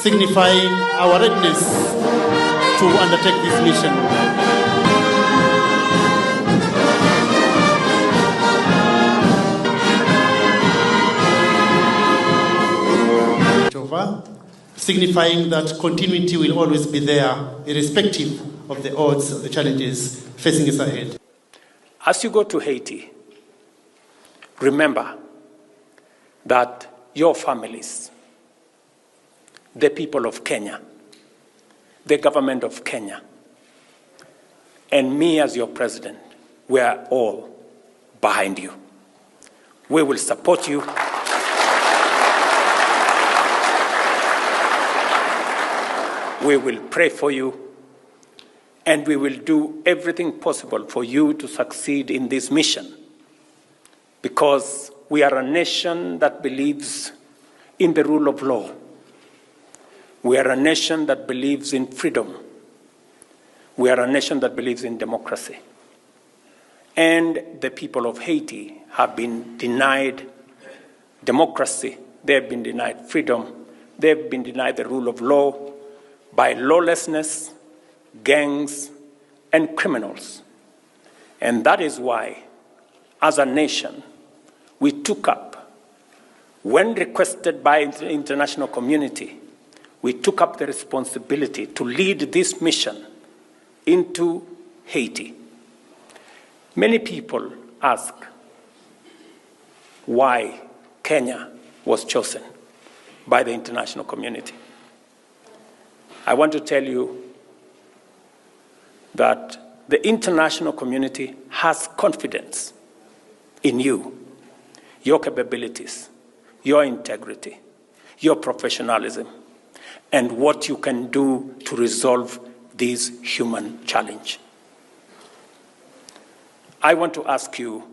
signifying our readiness to undertake this mission. Signifying that continuity will always be there, irrespective of the odds, of the challenges facing us ahead. As you go to Haiti, remember that your families, the people of Kenya, the government of Kenya, and me as your president, we are all behind you. We will support you. We will pray for you, and we will do everything possible for you to succeed in this mission, because we are a nation that believes in the rule of law. We are a nation that believes in freedom. We are a nation that believes in democracy. And the people of Haiti have been denied democracy. They have been denied freedom. They have been denied the rule of law by lawlessness, gangs, and criminals. And that is why, as a nation, we took up, when requested by the international community, we took up the responsibility to lead this mission into Haiti. Many people ask why Kenya was chosen by the international community. I want to tell you that the international community has confidence in you, your capabilities, your integrity, your professionalism, and what you can do to resolve this human challenge. I want to ask you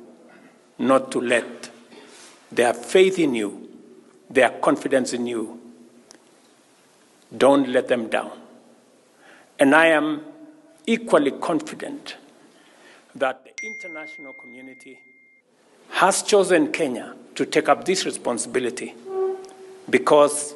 not to let their faith in you, their confidence in you, don't let them down. And I am equally confident that the international community has chosen Kenya to take up this responsibility because